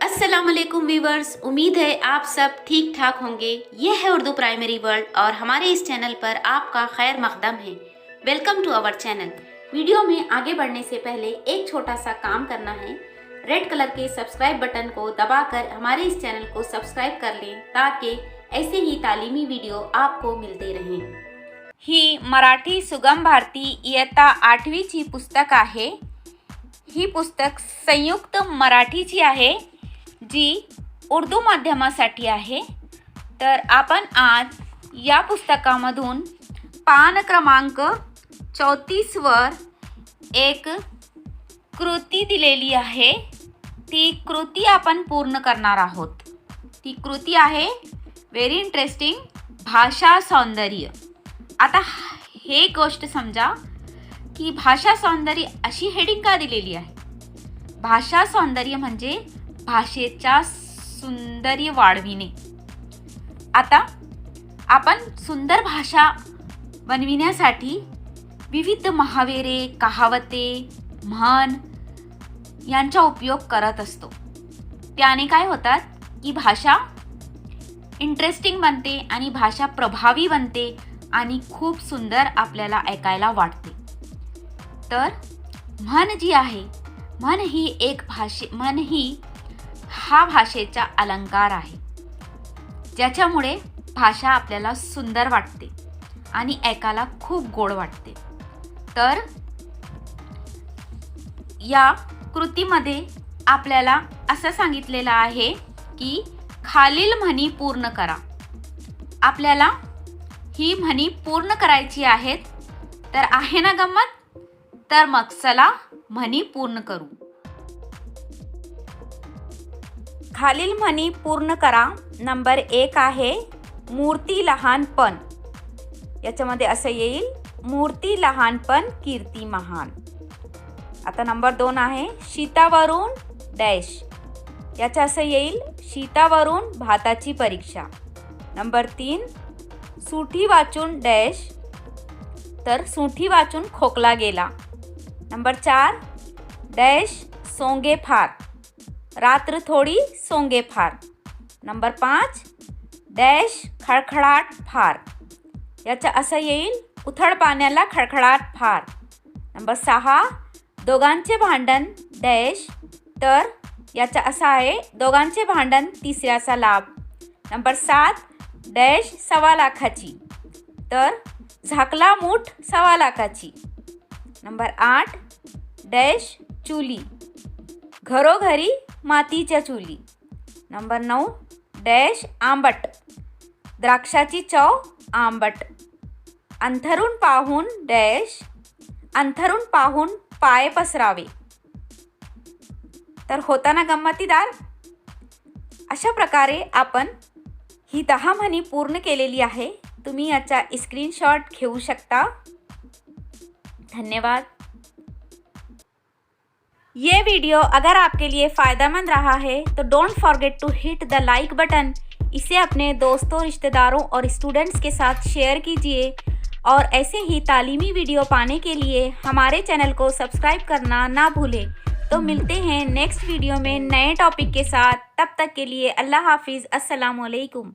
अस्सलामुअलैकुम व्यूवर्स, उम्मीद है आप सब ठीक ठाक होंगे। यह है उर्दू प्राइमरी वर्ल्ड और हमारे इस चैनल पर आपका खैर मकदम है। Welcome to our channel. Video में आगे बढ़ने से पहले एक छोटा सा काम करना है। रेड कलर के सब्सक्राइब बटन को दबाकर हमारे इस चैनल को सब्सक्राइब कर लें ताकि ऐसे ही तालीमी वीडियो आपको मिलते रहें। ही मराठी सुगम भारती इयत्ता 8वीची पुस्तक आहे। ही पुस्तक संयुक्त मराठीची आहे जी उर्दू माध्यमासाठी आहे। तर आपण आज या पुस्तकामधून पान क्रमांक 34 वर एक कृती दिलेली आहे। ती कृती आपण पूर्ण करणार आहोत। ती कृती आहे व्हेरी इंटरेस्टिंग, भाषा सौंदर्य। आता हे गोष्ट समजा की भाषा सौंदर्य अशी हेडिंग का दिलेली आहे। भाषा सौंदर्य म्हणजे भाषेच्या सौंदर्य वाढविणे। आता आपण सुंदर भाषा बनविण्यासाठी विविध महावरे, कहावते, म्हण यांचा उपयोग करत असतो। त्याने काय होतात की भाषा इंटरेस्टिंग बनते आणि भाषा प्रभावी बनते आणि खूप सुंदर आपल्याला ऐकायला वाटते। तर म्हण जी आहे, म्हण ही हा भाषेचा अलंकार आहे, ज्याच्यामुळे भाषा आपल्याला सुंदर वाटते आणि ऐकायला खूप गोड वाटते। तर या कृतीमध्ये आपल्याला असं सांगितलेलं आहे की खालील म्हणी पूर्ण करा। आपल्याला ही म्हणी पूर्ण करायची आहेत। तर आहे ना गंमत? तर मग चला म्हणी पूर्ण करू। खालील म्हणी पूर्ण करा। नंबर 1 आहे मूर्ती लहानपण। याच्यामध्ये असं येईल, मूर्ती लहानपण कीर्ती महान। आता नंबर 2 आहे शीतावरून डॅश। याचं असं येईल, शीतावरून भाताची परीक्षा। नंबर 3 सुठी वाचून डॅश, तर सुठी वाचून खोकला गेला। नंबर 4 डॅश सोंगे फार, रात्र थोडी सोंगे फार। नंबर 5 डॅश खळखळाट फार। याचं असं येईल, उथळ पाण्याला खळखळाट फार। नंबर 6 दोघांचे भांडण डॅश, तर याचं असं आहे, दोघांचे भांडण तिसऱ्याचा लाभ। नंबर 7 डॅश 1.25 लाखाची, तर झाकला मूठ 1.25 लाखाची। नंबर 8 डॅश चुली, घरोघरी मातीच्या चुली। नंबर 9 डॅश आंबट, द्राक्षाची चव आंबट। अंथरून पाहून डॅश, अंथरून पाहून पाय पसरावे। तर होता ना गंमतीदार? अशा प्रकारे आपण ही 10 म्हणी पूर्ण केलेली आहे। तुम्ही याचा स्क्रीनशॉट घेऊ शकता। धन्यवाद। ये वीडियो अगर आपके लिए फ़ायदेमंद रहा है तो don't forget to hit the like button. इसे अपने दोस्तों, रिश्तेदारों और स्टूडेंट्स के साथ शेयर कीजिए और ऐसे ही तालीमी वीडियो पाने के लिए हमारे चैनल को सब्सक्राइब करना ना भूलें। तो मिलते हैं नेक्स्ट वीडियो में नए टॉपिक के साथ। तब तक के लिए अल्लाह हाफिज़। अस्सलामु अलैकुम।